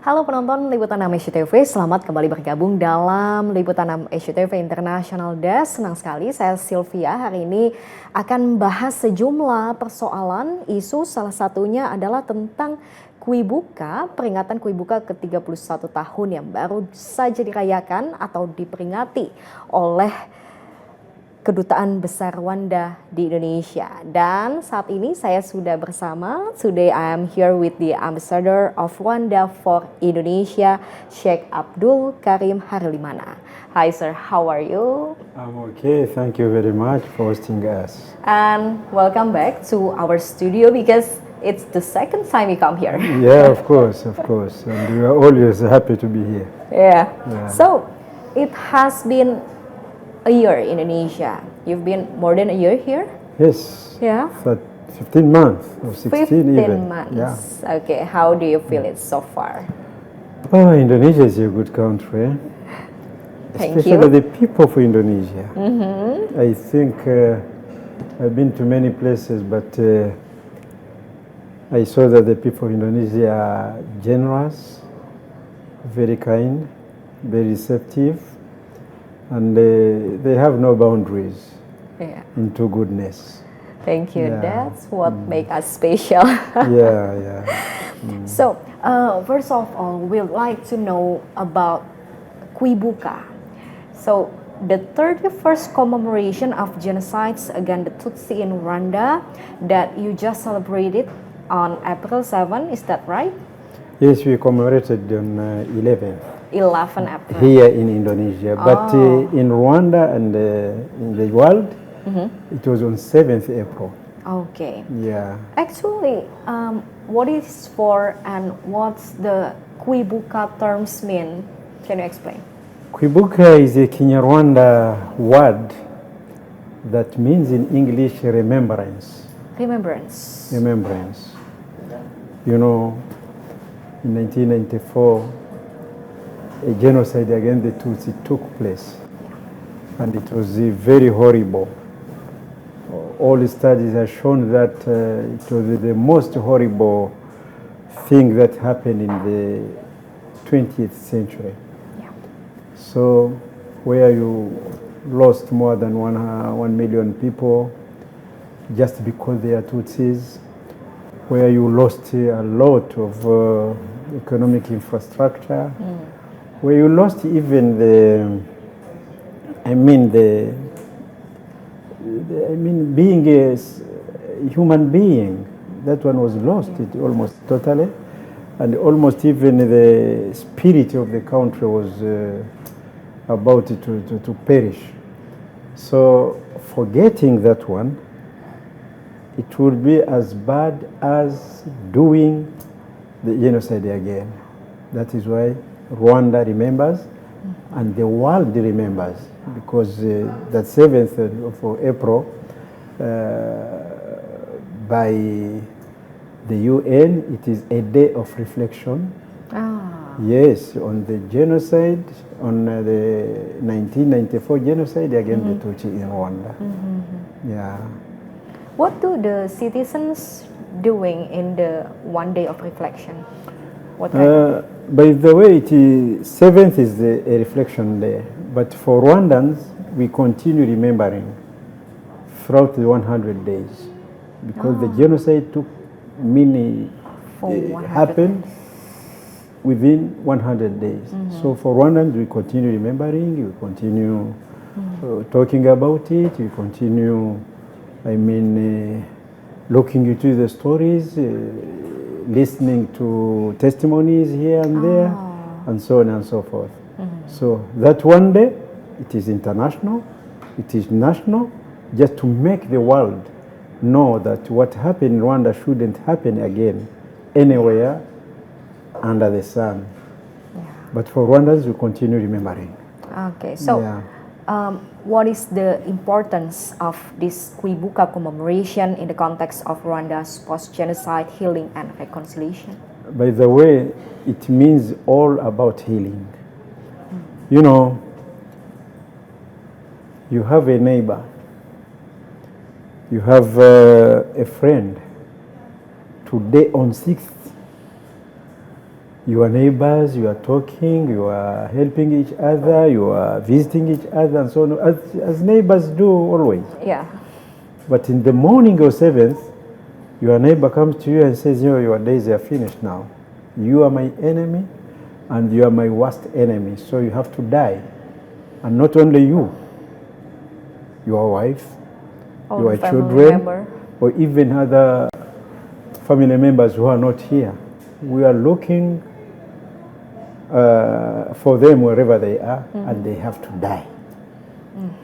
Halo penonton Liputan 6 SCTV, selamat kembali bergabung dalam Liputan 6 SCTV International Desk. Senang sekali, saya Sylvia hari ini akan membahas sejumlah persoalan isu, salah satunya adalah tentang Kwibuka, peringatan Kwibuka ke-31 tahun yang baru saja dirayakan atau diperingati oleh Kedutaan Besar Rwanda di Indonesia. Dan saat ini saya sudah bersama, today I am here with the Ambassador of Rwanda for Indonesia, Sheikh Abdul Karim Harlimana. Hi sir, how are you? I'm okay, thank you very much for hosting us. And welcome back to our studio because it's the second time you come here. Yeah, of course. And we are always happy to be here. Yeah. So, it has been a year in Indonesia. You've been more than a year here? Yes. Yeah. For 15 months or 16 15 even. months. Yeah. Okay, how do you feel it so far? Oh, Indonesia is a good country. Thank Especially you. the people of Indonesia. I think I've been to many places, but I saw that the people of Indonesia are generous, very kind, very receptive, and they have no boundaries into goodness. Thank you. Yeah. That's what makes us special. Yeah. So, first of all, we'd like to know about Kwibuka. So, the 31st commemoration of genocides against the Tutsi in Rwanda that you just celebrated on April 7, is that right? Yes, we commemorated on 11th. 11 April. Here in Indonesia, but in Rwanda and in the world, it was on 7th April. Okay. Yeah. Actually, what is for and what's the Kwibuka terms mean? Can you explain? Kwibuka is a Kinyarwanda word that means in English remembrance. Remembrance. Remembrance. You know, in 1994, a genocide against the Tutsi took place, and it was very horrible. All the studies have shown that it was the most horrible thing that happened in the 20th century. Yeah. So, where you lost more than 1 million people just because they are Tutsis, where you lost a lot of economic infrastructure, where you lost even being a human being. That one was lost, it almost totally, and almost even the spirit of the country was about to perish. So forgetting that one, it would be as bad as doing the genocide again. That is why Rwanda remembers and the world remembers, because that 7th of April by the UN, it is a day of reflection. Yes, on the genocide, on the 1994 genocide against the Tutsi in Rwanda. Yeah. What do the citizens doing in the one day of reflection? What by the way, 7th is a reflection day, but for Rwandans, we continue remembering throughout the 100 days, because the genocide took happened within 100 days. So for Rwandans, we continue remembering, we continue talking about it, we continue, looking into the stories, listening to testimonies here and there, and so on and so forth. So that one day, it is international, it is national, just to make the world know that what happened in Rwanda shouldn't happen again anywhere under the sun. But for Rwandans, we continue remembering. Okay, so what is the importance of this Kwibuka commemoration in the context of Rwanda's post-genocide healing and reconciliation? By the way, it means all about healing. You know, you have a neighbor, you have a friend. Today on 6th You are neighbors, you are talking, you are helping each other, you are visiting each other, and so on, as neighbors do always. Yeah. But in the morning of 7th, your neighbor comes to you and says, your days are finished now. You are my enemy, and you are my worst enemy, so you have to die. And not only you, your wife, All your family children, member. or even other family members who are not here. We are looking for them wherever they are, and they have to die.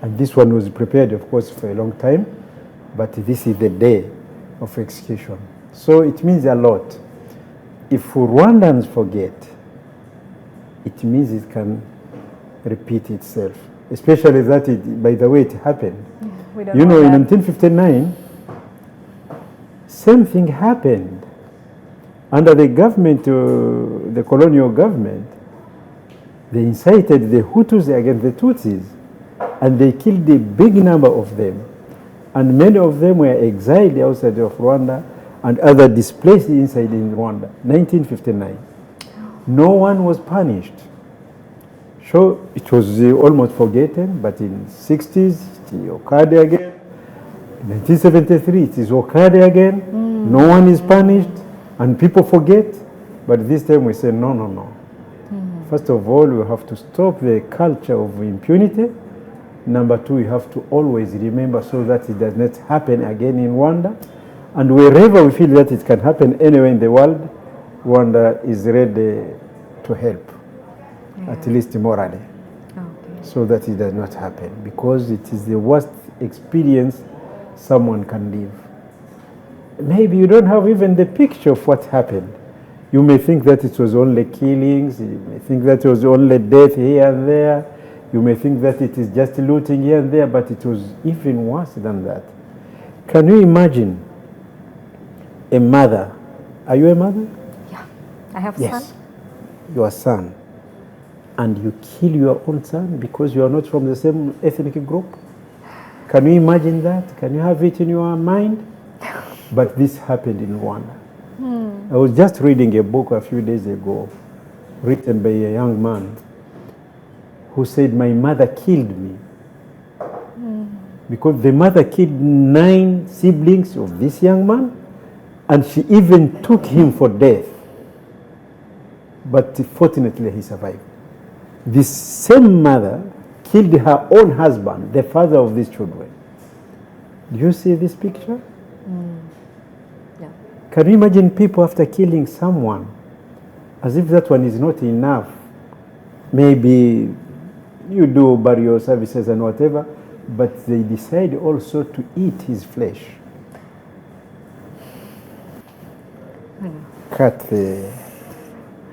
And this one was prepared, of course, for a long time, but this is the day of execution. So it means a lot. If Rwandans forget, it means it can repeat itself, especially that by the way it happened. We don't In that. 1959, same thing happened. Under the government, the colonial government, they incited the Hutus against the Tutsis, and they killed a big number of them. And many of them were exiled outside of Rwanda, and others displaced inside in Rwanda. 1959. No one was punished. So it was almost forgotten, but in 60s, it occurred again. In 1973, it is occurred again. No one is punished, and people forget. But this time we say, no. First of all, we have to stop the culture of impunity. Number two, we have to always remember so that it does not happen again in Rwanda. And wherever we feel that it can happen anywhere in the world, Rwanda is ready to help, at least morally, so that it does not happen, because it is the worst experience someone can live. Maybe you don't have even the picture of what happened. You may think that it was only killings, you may think that it was only death here and there, you may think that it is just looting here and there, but it was even worse than that. Can you imagine a mother? Are you a mother? Yeah, I have a Yes. son. Your son. And you kill your own son because you are not from the same ethnic group? Can you imagine that? Can you have it in your mind? But this happened in Rwanda. I was just reading a book a few days ago, written by a young man who said, my mother killed me. Because the mother killed 9 siblings of this young man, and she even took him for death. But fortunately, he survived. This same mother killed her own husband, the father of these children. Do you see this picture? Yeah. Can you imagine people after killing someone, as if that one is not enough? Maybe you do burial services and whatever, but they decide also to eat his flesh. Cut the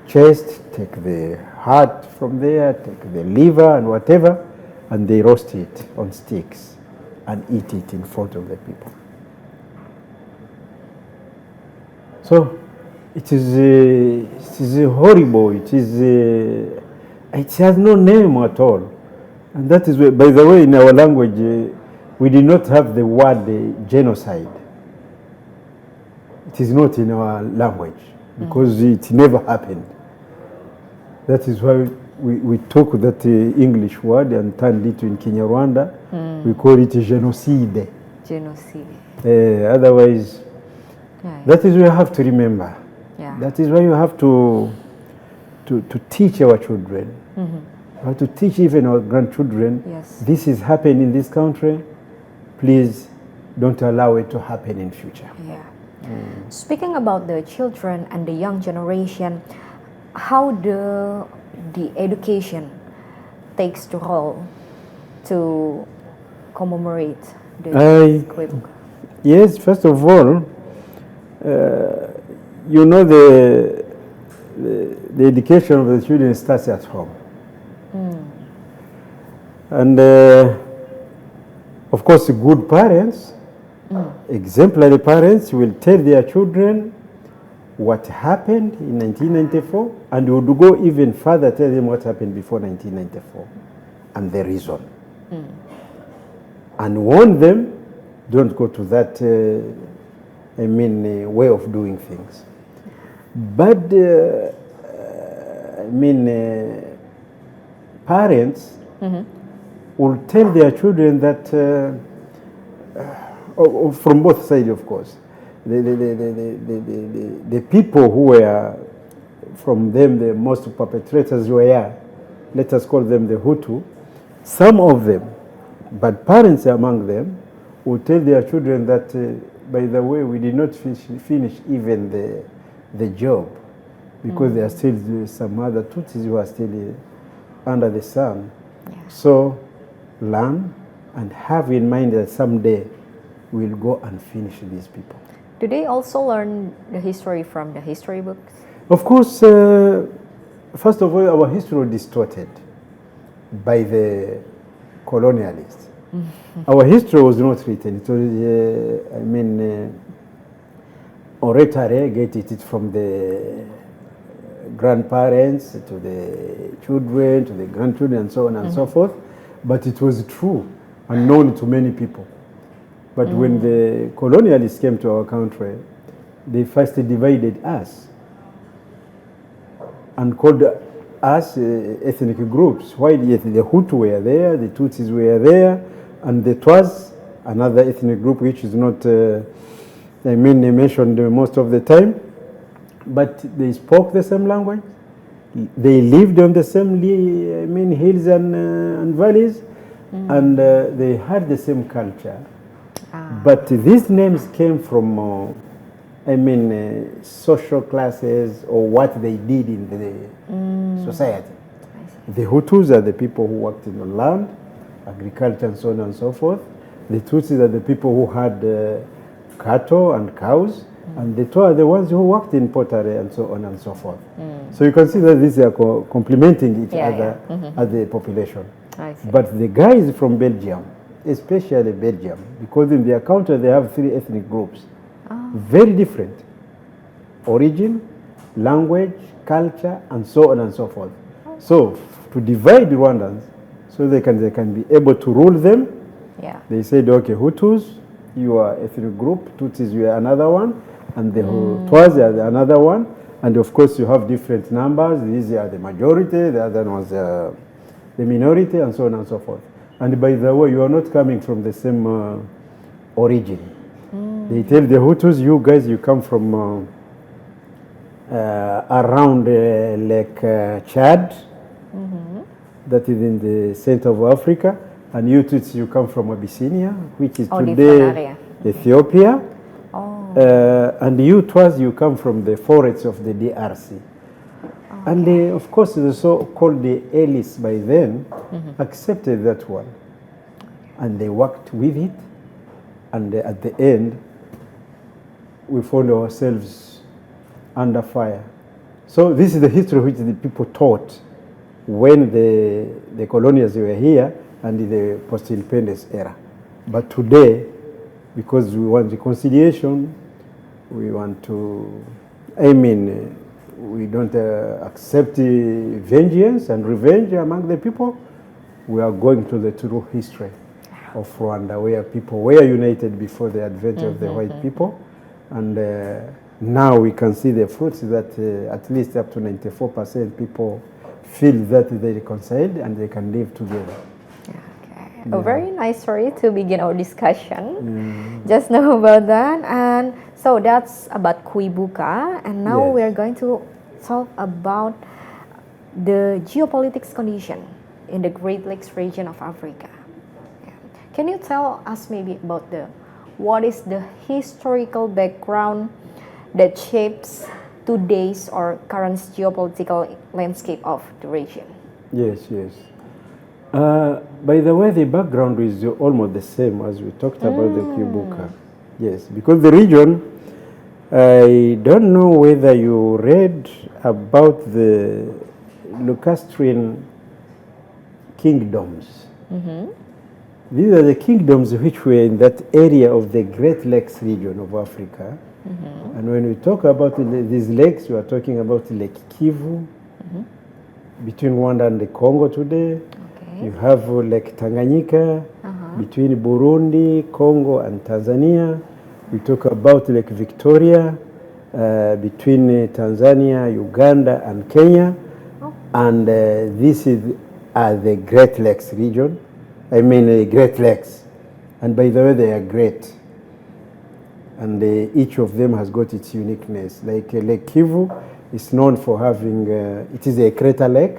chest, take the heart from there, take the liver and whatever, and they roast it on sticks and eat it in front of the people. So it is horrible. It has no name at all. And that is why, by the way, in our language, we did not have the word genocide. It is not in our language because it never happened. That is why we took that English word and turned it in Kinyarwanda. We call it genocide. Genocide. Otherwise, that is what you have to remember. Yeah. That is why you have to teach our children. You have to teach even our grandchildren. Yes. This is happening in this country. Please don't allow it to happen in future. Yeah. Speaking about the children and the young generation, how the education takes the role to commemorate the Kwibuka? Yes, first of all, you know the education of the children starts at home. And of course, good parents, exemplary parents will tell their children what happened in 1994, and would go even further, tell them what happened before 1994 and the reason. And warn them, don't go to that way of doing things. But parents will tell their children that, from both sides, of course, the people who were from them, the most perpetrators were, let us call them the Hutu, some of them, but parents among them, will tell their children that, by the way, we did not finish even the job, because there are still some other Tutsis who are still under the sun. Yeah. So learn and have in mind that someday we'll go and finish these people. Do they also learn the history from the history books? Of course, first of all, our history was distorted by the colonialists. Our history was not written. It was, oratory, get it from the grandparents to the children, to the grandchildren, and so on and so forth. But it was true and known to many people. But when the colonialists came to our country, they first divided us and called us ethnic groups. Why the Hutu were there, the Tutsis were there, and the Twas, another ethnic group which is not mentioned most of the time. But they spoke the same language. They lived on the same hills and valleys, and they had the same culture. But these names came from, social classes or what they did in the society. The Hutus are the people who worked in the land, agriculture, and so on and so forth. The Tutsis are the people who had cattle and cows. And the two are the ones who worked in pottery and so on and so forth. So you can see that these are complementing each other as the population. But the guys from Belgium, especially Belgium, because in their country they have 3 ethnic groups, very different origin, language, culture, and so on and so forth. So to divide Rwandans, so they can be able to rule them, they said, okay, Hutus, you are ethnic group, Tutsis, you are another one, and the Twas are another one, and of course you have different numbers. These are the majority, the other ones are the minority, and so on and so forth. And by the way, you are not coming from the same origin. They tell the Hutus, you guys, you come from around Lake Chad, that is in the center of Africa, and you Tutsis, you come from Abyssinia, which is today Ethiopia. And you Twas, you come from the forests of the DRC. And of course, the so-called the elites by then accepted that one. And they worked with it. And at the end, we found ourselves under fire. So this is the history which the people taught when the colonials were here and in the post-independence era. But today, because we want reconciliation, we want to, we don't accept vengeance and revenge among the people. We are going to the true history of Rwanda, where people were united before the advent of the white people. And now we can see the fruits that at least up to 94% people feel that they reconciled and they can live together. A very nice story to begin our discussion. Just know about that. And so that's about Kwibuka. And now we're going to talk about the geopolitics condition in the Great Lakes region of Africa. Can you tell us maybe about what is the historical background that shapes today's or current geopolitical landscape of the region? Yes. By the way, the background is almost the same as we talked about the Kwibuka. Yes, because the region, I don't know whether you read about the Lancastrian kingdoms. These are the kingdoms which were in that area of the Great Lakes region of Africa. And when we talk about these lakes, we are talking about Lake Kivu, between Rwanda and the Congo today. You have Lake Tanganyika, between Burundi, Congo, and Tanzania. We talk about Lake Victoria, between Tanzania, Uganda, and Kenya. And this is the Great Lakes region. I mean, Great Lakes. And by the way, they are great. And each of them has got its uniqueness. Like Lake Kivu is known for having, it is a crater lake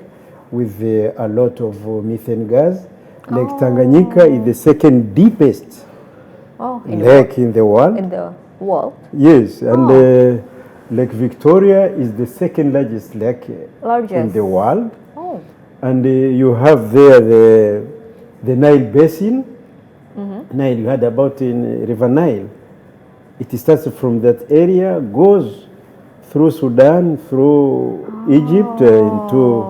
with a lot of methane gas. Lake Tanganyika is the second deepest lake in the world. In the world? Yes, and Lake Victoria is the second largest lake in the world. Oh. And you have there the Nile Basin. Nile, you heard about in River Nile. It starts from that area, goes through Sudan, through Egypt, into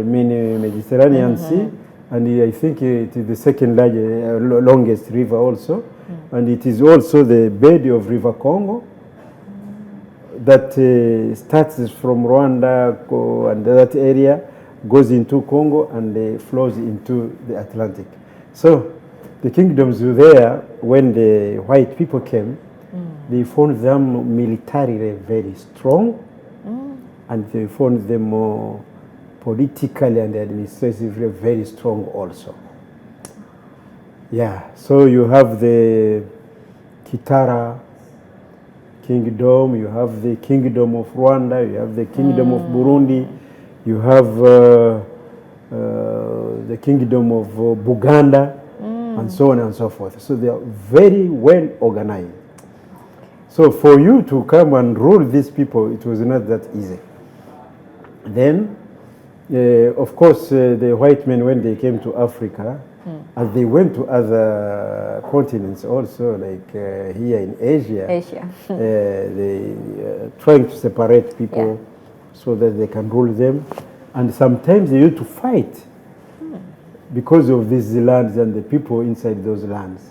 Mediterranean Sea. And I think it is the second longest river also. And it is also the bed of River Congo that starts from Rwanda and that area, goes into Congo and flows into the Atlantic. So the kingdoms were there when the white people came. They found them militarily very strong, and they found them more politically and administratively very strong also. Yeah, so you have the Kitara kingdom, you have the kingdom of Rwanda, you have the kingdom of Burundi, you have the kingdom of Buganda, and so on and so forth. So they are very well organized. So for you to come and rule these people, it was not that easy. Then, of course, the white men, when they came to Africa, as they went to other continents also, like here in Asia, they trying to separate people so that they can rule them. And sometimes they used to fight because of these lands and the people inside those lands.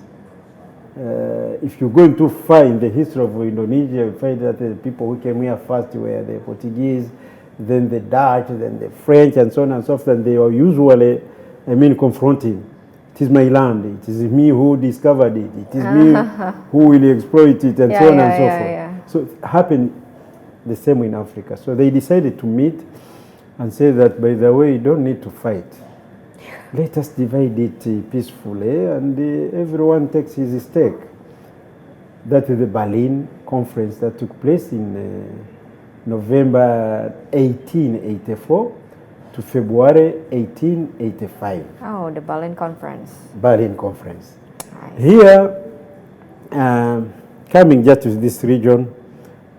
If you go into find the history of Indonesia, you find that the people who came here first were the Portuguese, then the Dutch, then the French, and so on and so forth. And they are usually, confronting. It is my land. It is me who discovered it. It is me who will exploit it, and so on and so forth. So it happened the same in Africa. So they decided to meet and say that, by the way, you don't need to fight. Let us divide it peacefully, and everyone takes his stake. That is the Berlin conference that took place in November 1884 to February 1885. Oh, the Berlin Conference. Berlin Conference. Nice. Here, coming just to this region,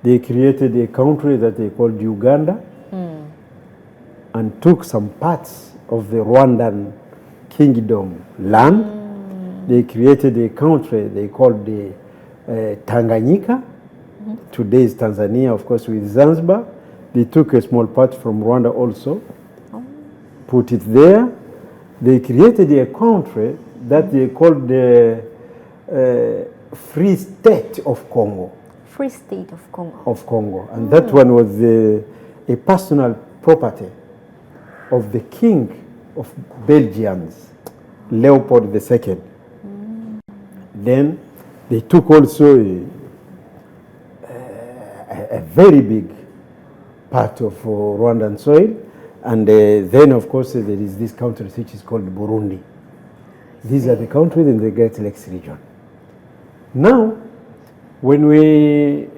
they created a country that they called Uganda and took some parts of the Rwandan kingdom land. They created a country they called the Tanganyika. Today is Tanzania, of course, with Zanzibar. They took a small part from Rwanda also, put it there. They created a country that they called the Free State of Congo. Free State of Congo. Of Congo. And that one was a personal property of the king of Belgians, Leopold II. Then they took also a very big part of Rwandan soil. And then, of course, there is this country which is called Burundi. These are the countries in the Great Lakes region. Now, when we,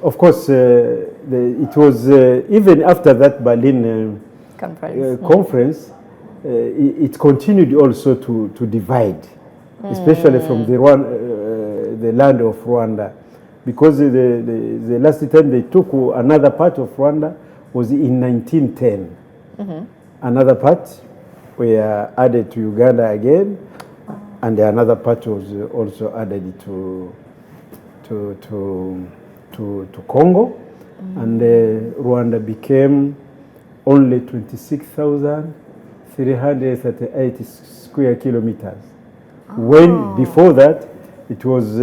of course, it was even after that Berlin conference, it continued also to divide, especially from the land of Rwanda, because the last time they took another part of Rwanda was in 1910. Another part were added to Uganda again, and another part was also added to Congo, and Rwanda became only 26,338 square kilometers. When before that it was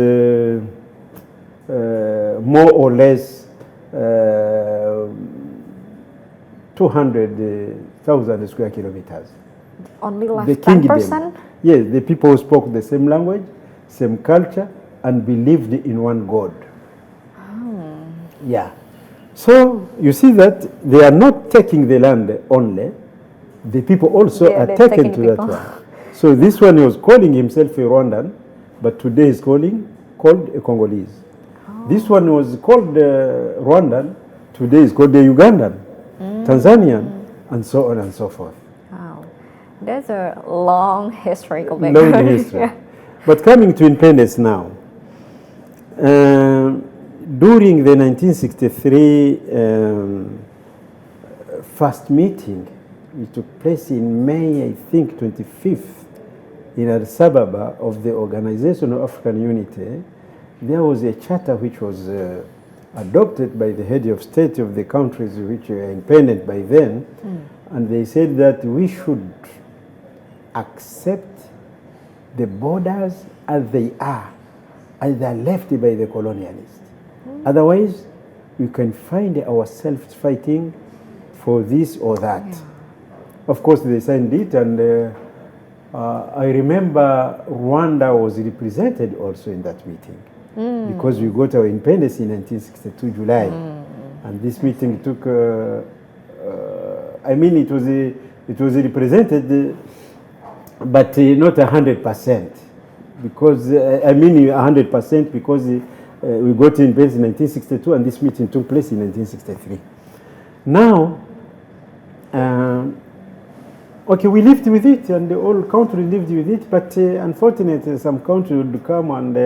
more or less 200,000 square kilometers. Only less 10%? Yes, the people spoke the same language, same culture, and believed in one God. Yeah. So you see that they are not taking the land only, the people also are taken to that one. So this one was calling himself a Rwandan, but today is called a Congolese. Oh. This one was called Rwandan, today is called the Ugandan, Tanzanian, and so on and so forth. Wow, that's a long historical background. Long history. Yeah. But coming to independence now, during the 1963 first meeting, which took place in May, I think, 25th, in Addis Ababa of the Organization of African Unity, there was a charter which was adopted by the head of state of the countries which were independent by then, and they said that we should accept the borders as they are, as they are left by the colonialists. Otherwise, we can find ourselves fighting for this or that. Yeah. Of course, they signed it, and I remember Rwanda was represented also in that meeting, because we got our independence in 1962 July, and this meeting took. I mean, it was represented, but not 100%, because I mean 100% because we got independence in 1962, and this meeting took place in 1963. Now. Okay, we lived with it, and the whole country lived with it, but unfortunately some country would come and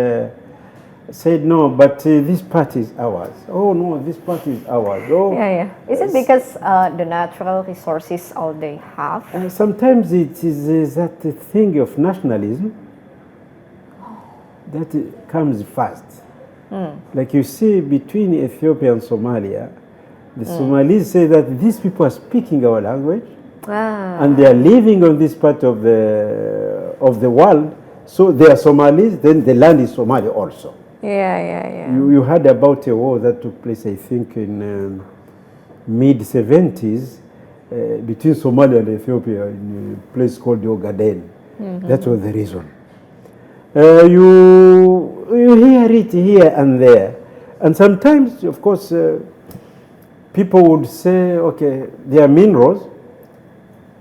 said, no, but this part is ours. Oh, no, this part is ours. Oh, yeah. Is it because the natural resources all they have? Sometimes it is that thing of nationalism that comes first. Like you see between Ethiopia and Somalia, the Somalis say that these people are speaking our language, and they are living on this part of the world, so they are Somalis, then the land is Somali also. Yeah. You heard about a war that took place, I think, in mid-70s between Somalia and Ethiopia in a place called Ogaden. That was the reason. You hear it here and there. And sometimes, of course, people would say, okay, there are minerals,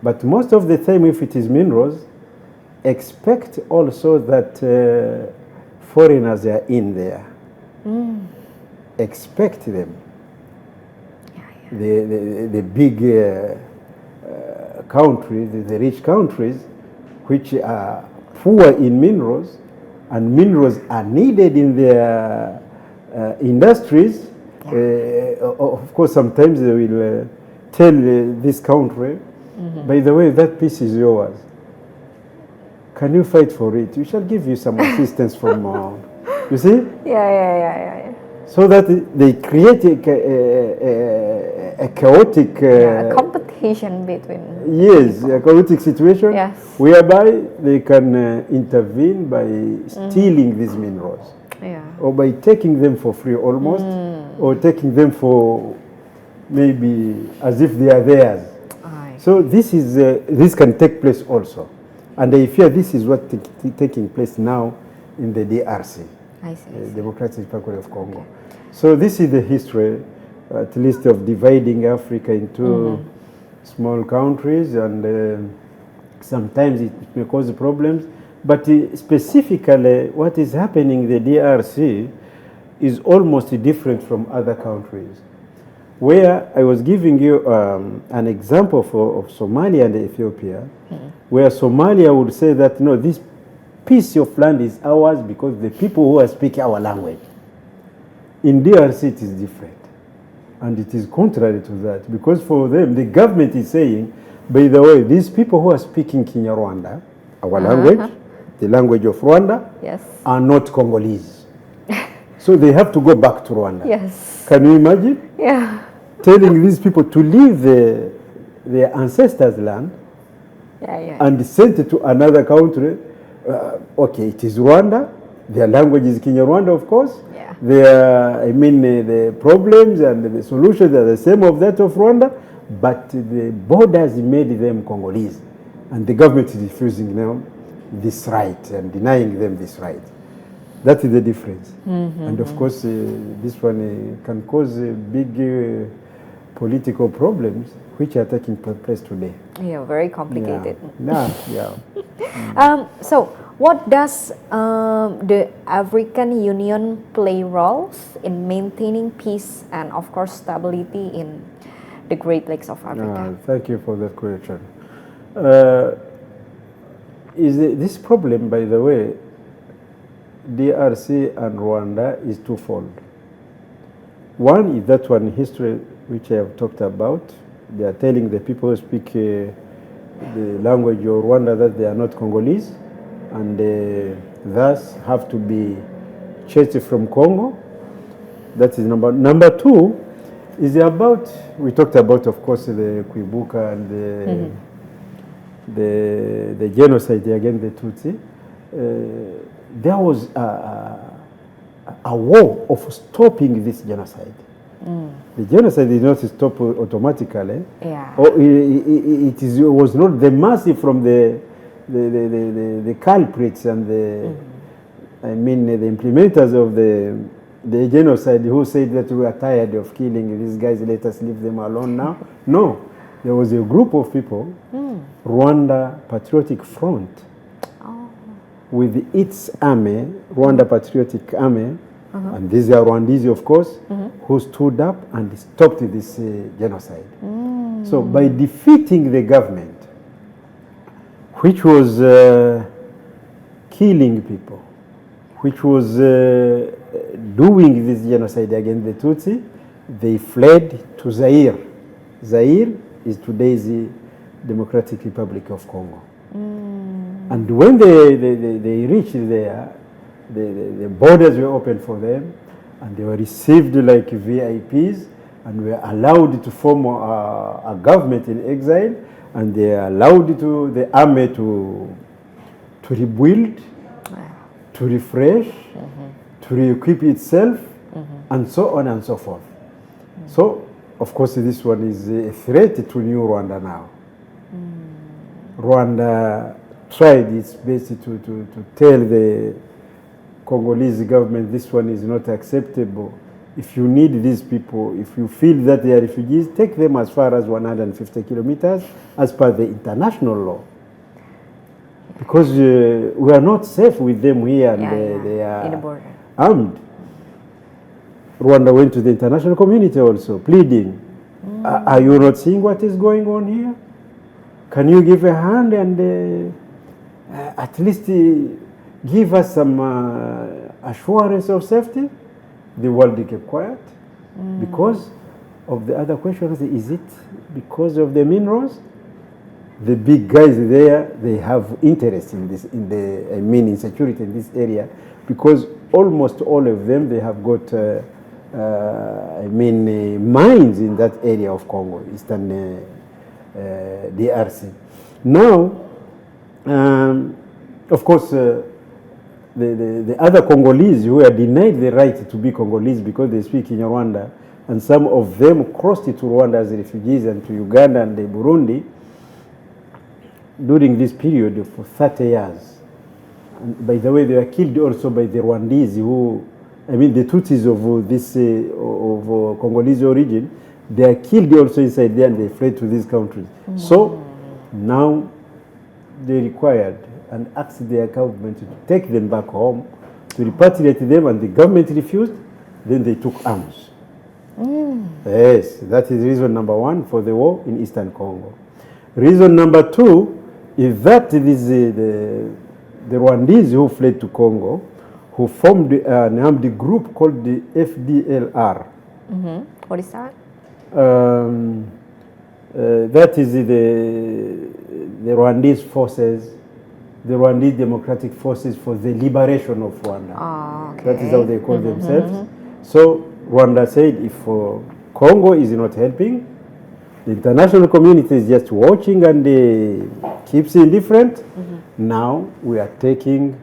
but most of the time, if it is minerals, expect also that foreigners are in there. Expect them. The big countries, the rich countries, which are poor in minerals, and minerals are needed in their industries. Of course, sometimes they will tell this country, by the way, that piece is yours. Can you fight for it? We shall give you some assistance from, you see? Yeah. So that they create a chaotic... a competition between... Yes, people. A chaotic situation, yes, whereby they can intervene by stealing these minerals. Yeah. Or by taking them for free almost, or taking them for maybe as if they are theirs. So this can take place also. And I fear this is what taking place now in the DRC, Democratic Republic of Congo. Okay. So this is the history, at least, of dividing Africa into small countries, and sometimes it may cause problems. But specifically, what is happening in the DRC is almost different from other countries. Where I was giving you an example of Somalia and Ethiopia, where Somalia would say that, no, this piece of land is ours because the people who are speaking our language. In DRC, it is different. And it is contrary to that, because for them, the government is saying, by the way, these people who are speaking Kinyarwanda, our language, the language of Rwanda, yes, are not Congolese. So they have to go back to Rwanda. Yes. Can you imagine? Yeah. Telling these people to leave their ancestors' land and send it to another country. Okay, it is Rwanda. Their language is Kinyarwanda, of course. Yeah. The problems and the solutions are the same of that of Rwanda, but the borders made them Congolese. And the government is refusing now this right and denying them this right. That is the difference. And of course, this one can cause big political problems which are taking place today. Yeah, very complicated. So, what does the African Union play roles in maintaining peace and, of course, stability in the Great Lakes of Africa? Thank you for that question. This problem, by the way, DRC and Rwanda is twofold. One is that one history which I have talked about. They are telling the people who speak the language of Rwanda that they are not Congolese, and thus have to be chased from Congo. That is number two is about, we talked about, of course, the Kwibuka and the genocide against the Tutsi. There was a war of stopping this genocide. The genocide did not stop automatically. Or it was not the mercy from the culprits and the implementers of the genocide who said that we are tired of killing these guys, let us leave them alone now. No, there was a group of people, Rwanda Patriotic Front, with its army, Rwanda Patriotic Army, and these are Rwandese, of course, who stood up and stopped this genocide. So by defeating the government, which was killing people, which was doing this genocide against the Tutsi, they fled to Zaire. Zaire is today's Democratic Republic of Congo. And when they reached there, the borders were opened for them, and they were received like VIPs, and were allowed to form a government in exile, and they allowed the army to rebuild, to refresh, to re-equip itself, and so on and so forth. So, of course, this one is a threat to New Rwanda now. Rwanda tried its best to tell the Congolese government this one is not acceptable. If you need these people, if you feel that they are refugees, take them as far as 150 kilometers as per the international law. Because we are not safe with them here, and they are in the border. Armed. Rwanda went to the international community also, pleading, are you not seeing what is going on here? Can you give a hand and at least give us some assurance of safety? The world kept quiet because of the other questions. Is it because of the minerals? The big guys there, they have interest in this, in security in this area, because almost all of them, they have got mines in that area of Congo, Eastern DRC. Now, of course, the other Congolese who are denied the right to be Congolese because they speak in Rwanda, and some of them crossed to Rwanda as refugees and to Uganda and Burundi during this period for 30 years. And by the way, they were killed also by the Rwandese who, the Tutsis of this of Congolese origin, they are killed also inside there and they fled to these countries. So now they required and asked their government to take them back home, to repatriate them, and the government refused. Then they took arms. Yes, that is reason number one for the war in Eastern Congo. Reason number two is that the Rwandese who fled to Congo, who formed an armed group called the FDLR. What is that? That is the Rwandese forces, the Rwandese Democratic Forces for the Liberation of Rwanda. Okay. That is how they call themselves. So Rwanda said, if Congo is not helping, the international community is just watching and keeps indifferent. Now we are taking,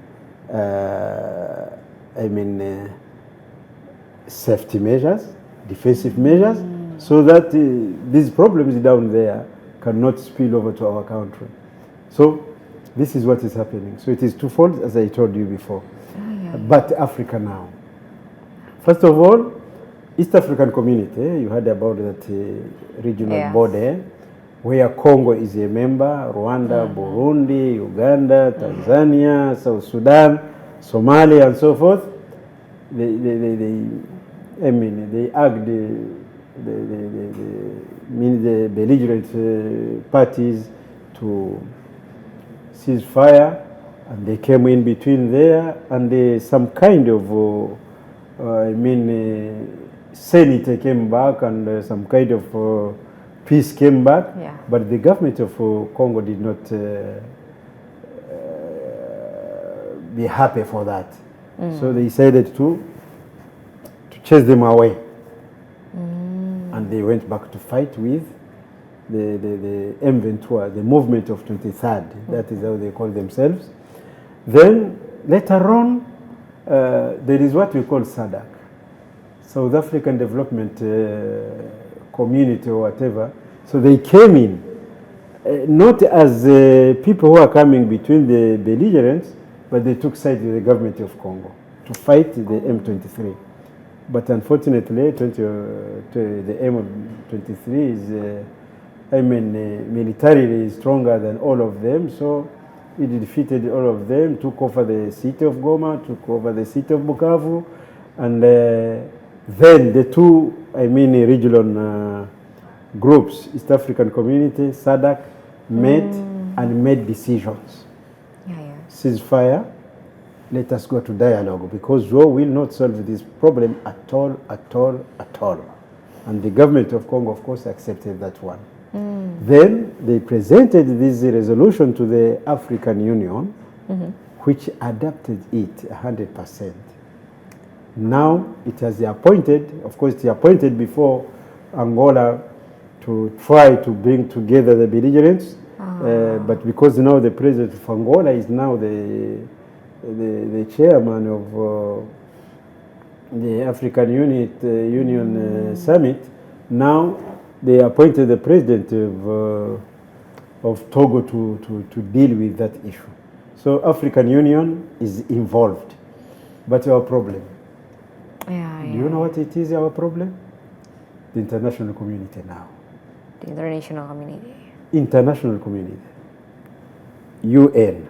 safety measures, defensive measures, so that these problems down there cannot spill over to our country. So this is what is happening. So it is twofold, as I told you before. but Africa now. First of all, East African community, you heard about that regional body where Congo is a member, Rwanda, Burundi, Uganda, Tanzania, South Sudan, Somalia, and so forth. They act the belligerent parties to cease fire, and they came in between there, and some kind of sanity came back, and some kind of peace came back. But the government of Congo did not be happy for that. So they decided to chase them away. And they went back to fight with the M23, the movement of 23rd. That is how they call themselves. Then later on, there is what we call SADC, South African Development Community or whatever. So they came in, not as people who are coming between the belligerents, but they took side with the government of Congo to fight the M23. But unfortunately, the M23 is, militarily stronger than all of them, so it defeated all of them, took over the city of Goma, took over the city of Bukavu, and then the two, regional groups, East African Community, SADC, met and made decisions. Ceasefire, let us go to dialogue, because war will not solve this problem at all. And the government of Congo, of course, accepted that one. Then they presented this resolution to the African Union, which adopted it 100%. Now it has appointed, of course, it appointed before Angola to try to bring together the belligerents, but because now the president of Angola is now the chairman of the African Union Summit, now they appointed the president of Togo to deal with that issue. So African Union is involved. But our problem, do you know what it is, our problem? The international community now. The international community. International community. UN.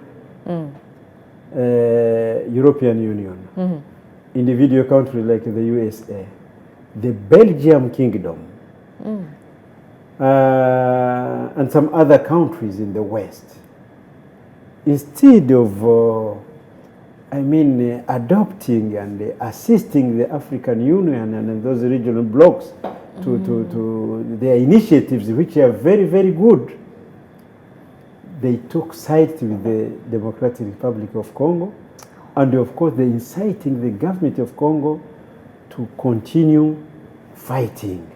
European Union. Individual countries like the USA. The Belgium Kingdom. And some other countries in the West, instead of adopting and assisting the African Union and those regional blocs to their initiatives, which are very, very good, they took sides with the Democratic Republic of Congo, and of course they inciting the government of Congo to continue fighting.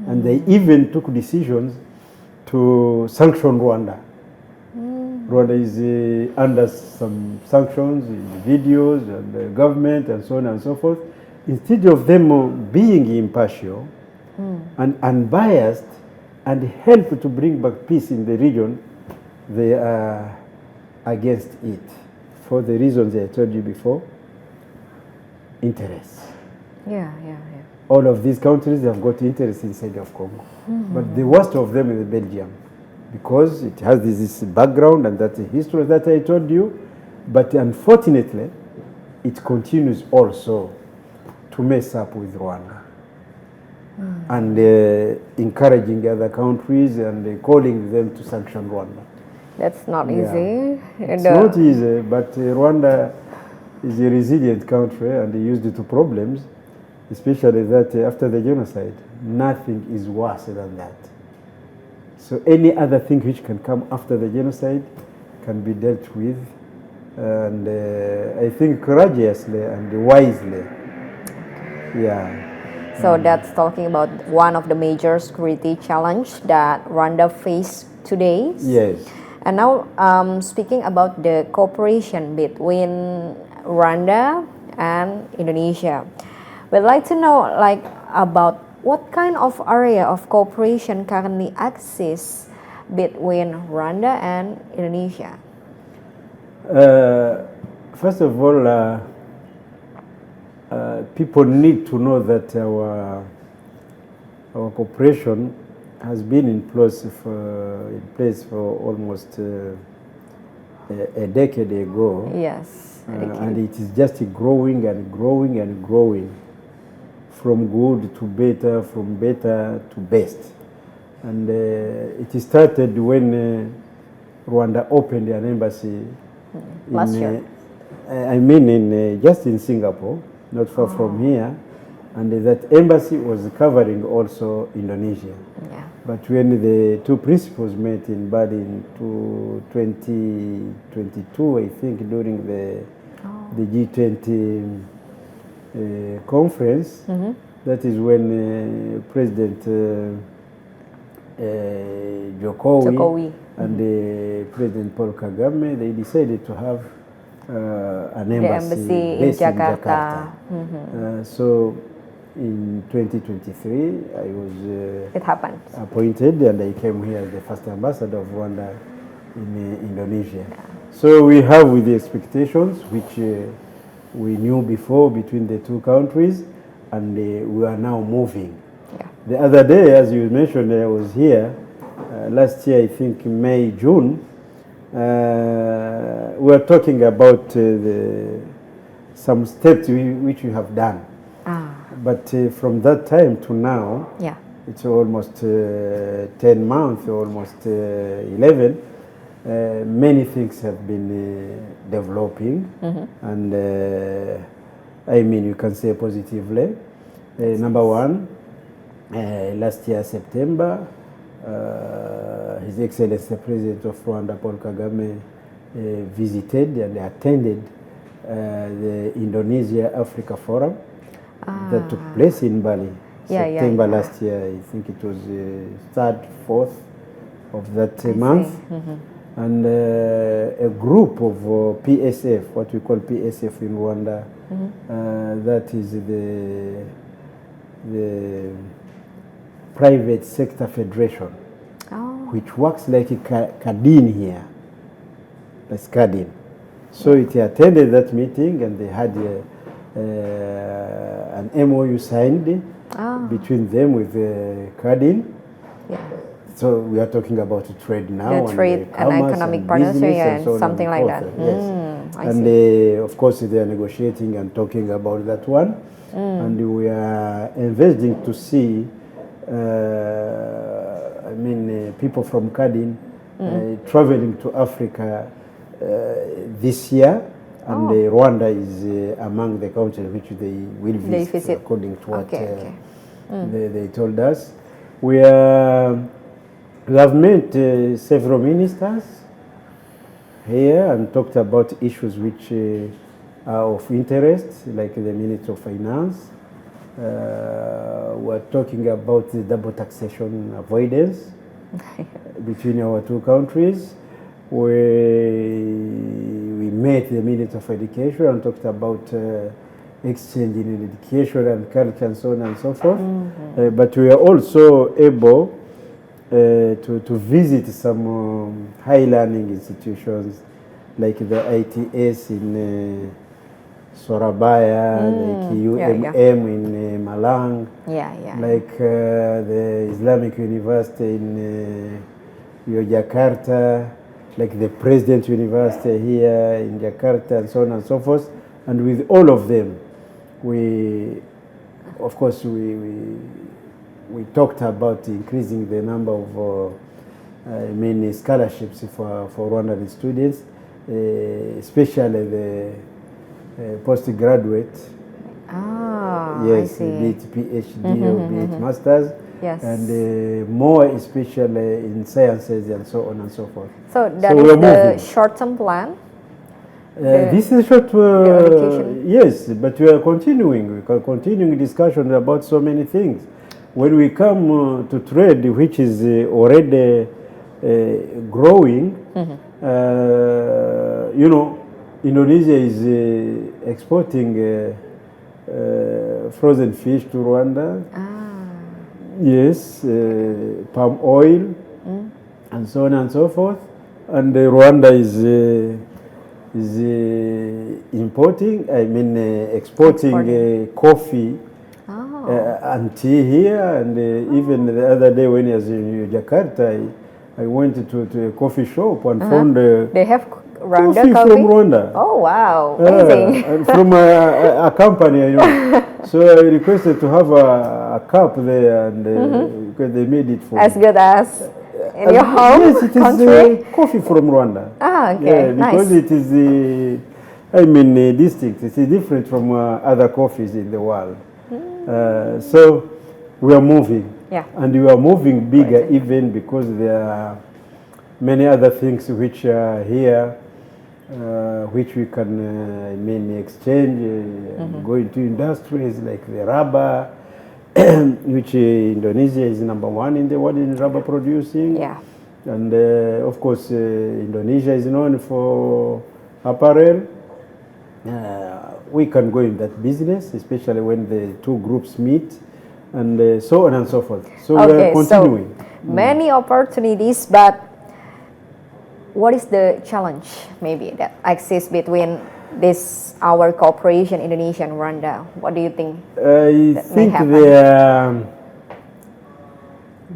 And they even took decisions to sanction Rwanda. Rwanda is under some sanctions, videos, and the government, and so on and so forth. Instead of them being impartial and unbiased and help to bring back peace in the region, they are against it for the reasons I told you before. Interest. All of these countries have got interest inside of Congo. But the worst of them is Belgium, because it has this background and that history that I told you. But unfortunately, it continues also to mess up with Rwanda. And encouraging other countries and calling them to sanction Rwanda. That's not easy. It's not easy, but Rwanda is a resilient country and used to problems. Especially that after the genocide, nothing is worse than that. So any other thing which can come after the genocide can be dealt with, and I think courageously and wisely. So that's talking about one of the major security challenge that Rwanda faced today. Yes. And now speaking about the cooperation between Rwanda and Indonesia. We'd like to know about what kind of area of cooperation currently exists between Rwanda and Indonesia. First of all, people need to know that our cooperation has been in place for almost a decade ago. Yes. And it is just growing and growing and growing, from good to better, from better to best. And it started when Rwanda opened an embassy last year. Just in Singapore, not far from here, and that embassy was covering also Indonesia. Yeah. But when the two principals met in Bali in 2022, I think, during the G20 conference, that is when President Jokowi and President Paul Kagame, they decided to have an embassy in based Jakarta. So in 2023, I was It happened. appointed, and I came here as the first ambassador of Rwanda in Indonesia. Yeah. So we have with the expectations which we knew before between the two countries, and we are now moving. Yeah. The other day, as you mentioned, I was here last year, I think May, June. We were talking about some steps which we have done. But from that time to now, it's almost 10 months, almost 11. Many things have been developing, and I mean, you can say positively. Number one, last year, September, His Excellency the President of Rwanda, Paul Kagame, visited and attended the Indonesia Africa Forum that took place in Bali, September last year. I think it was 3rd, 4th of that month. And a group of PSF, what we call PSF in Rwanda, that is the private sector federation, which works like a Kadin here. That's Kadin. So it attended that meeting, and they had an MOU signed between them with Kadin. So we are talking about trade now, the trade and economic partnership, and so something like that. Yes. And of course they are negotiating and talking about that one. And we are investing to see, people from Kadin traveling to Africa this year. And Rwanda is among the countries which they will visit, according to what they told us. We have met several ministers here and talked about issues which are of interest, like the Minister of Finance. We're talking about the double taxation avoidance between our two countries. We met the Minister of Education and talked about exchange in education and culture and so on and so forth. But we are also able to visit some high learning institutions like the ITS in Surabaya, like UMM in Malam, like the Islamic University in Yogyakarta, like the President University here in Jakarta, and so on and so forth. And with all of them, we talked about increasing the number of scholarships for Rwandan students, especially the postgraduate. Yes, be it PhD or be it masters. Yes. And more especially in sciences and so on and so forth. So that is the short-term plan? This is short, yes, but we are continuing. We are continuing discussions about so many things. When we come to trade, which is already growing, Indonesia is exporting frozen fish to Rwanda. Yes, palm oil, and so on and so forth. And Rwanda is importing, exporting coffee and tea here. And even the other day when I was in Jakarta, I went to a coffee shop and found they have Rwanda coffee from Rwanda. Oh wow, amazing! From a company, I know. So I requested to have a cup there, and because they made it for as me. good as in your home Yes, it country. is coffee from Rwanda. Okay, Yeah, because nice. it is distinct. It is different from other coffees in the world. So we are moving, and we are moving bigger even because there are many other things which are here, which we can exchange, go into industries like the rubber, which Indonesia is #1 in the world in rubber producing. Yeah. And of course, Indonesia is known for apparel. We can go in that business, especially when the two groups meet, and so on and so forth. So we're continuing. So many opportunities, but what is the challenge maybe that exists between our cooperation, Indonesia and Rwanda? What do you think? I think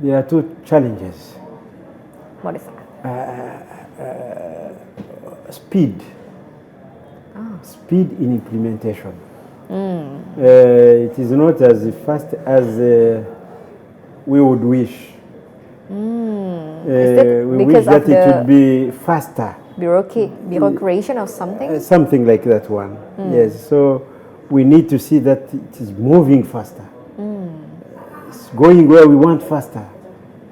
there are two challenges. What is that? Speed. Speed in implementation. It is not as fast as we would wish. We wish that it would be faster. Bureaucration or something? Something like that one. Yes. So we need to see that it is moving faster. It's going where we want faster.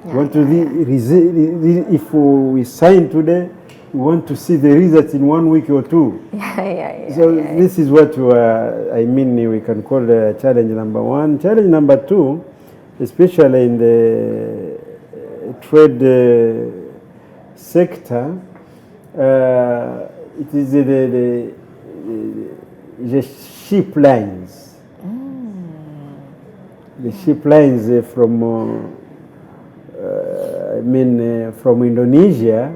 If we sign today, we want to see the results in 1 week or two. So this is what we can call challenge #1. Challenge #2, especially in the trade sector, it is the ship lines. The ship lines from Indonesia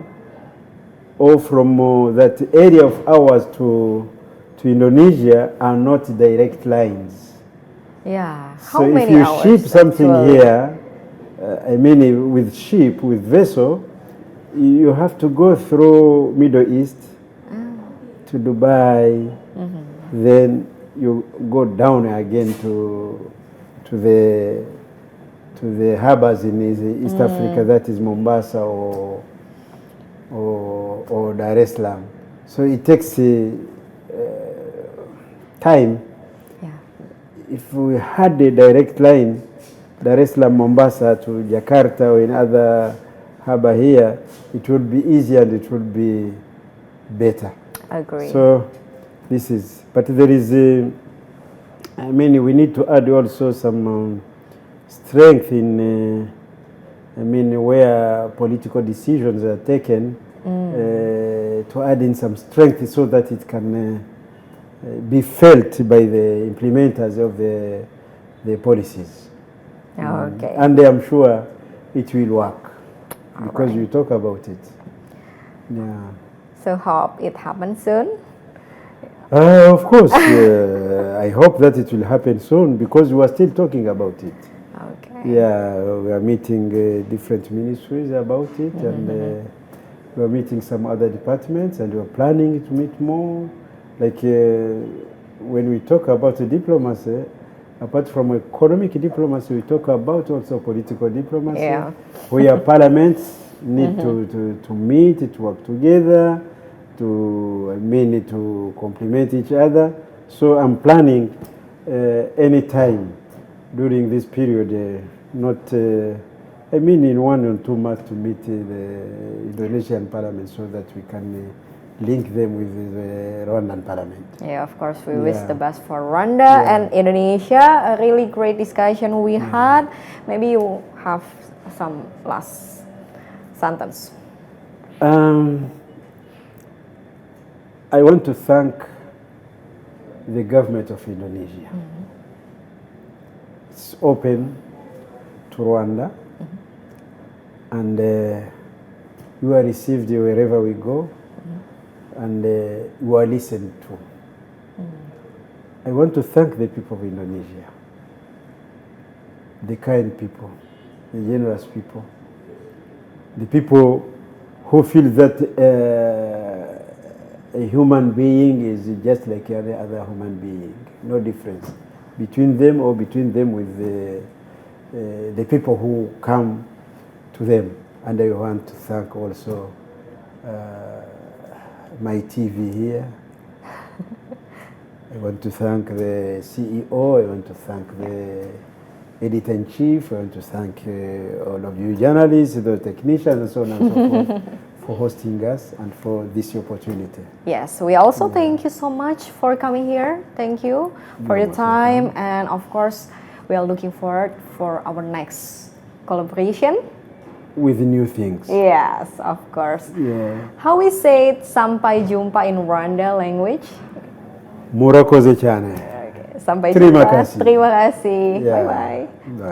or from that area of ours to Indonesia are not direct lines. Yeah. So if you ship something here, with ship, with vessel, you have to go through Middle East to Dubai, then you go down again to the harbors in East Africa, that is Mombasa or Dar es Salaam. So it takes time. If we had a direct line, Dar es Salaam, Mombasa to Jakarta or in other harbor here, it would be easier and it would be better. Agree. So this is, but there is, we need to add also some strength in, where political decisions are taken, to add in some strength so that it can be felt by the implementers of the policies. Okay. And I'm sure it will work because we talk about it. Yeah. So hope it happens soon. Of course, I hope that it will happen soon because we are still talking about it. Okay. Yeah, we are meeting different ministries about it, and we are meeting some other departments, and we are planning to meet more. Like when we talk about diplomacy, apart from economic diplomacy, we talk about also political diplomacy, where parliaments need to meet, to work together, to complement each other. So I'm planning any time during this period, not in 1 or 2 months, to meet the Indonesian parliament so that we can link them with the Rwandan parliament. Yeah, of course, we wish the best for Rwanda and Indonesia. A really great discussion we had. Maybe you have some last sentence. I want to thank the government of Indonesia. It's open to Rwanda, and you are received wherever we go. and you are listened to. I want to thank the people of Indonesia, the kind people, the generous people, the people who feel that a human being is just like any other human being, no difference between them or between them with the people who come to them. And I want to thank also my TV here. I want to thank the CEO, I want to thank the editor-in-chief, I want to thank all of you journalists, the technicians, and so on and so forth, for hosting us and for this opportunity. Yes, we also thank you so much for coming here. Thank you for your time, and of course, we are looking forward for our next collaboration. With new things. Yes, of course. Yeah. How we say it, sampai jumpa in Rwanda language? Murakoze cyane. Okay. Sampai Terima jumpa. kasih. Terima kasih. Yeah. Bye-bye. Bye.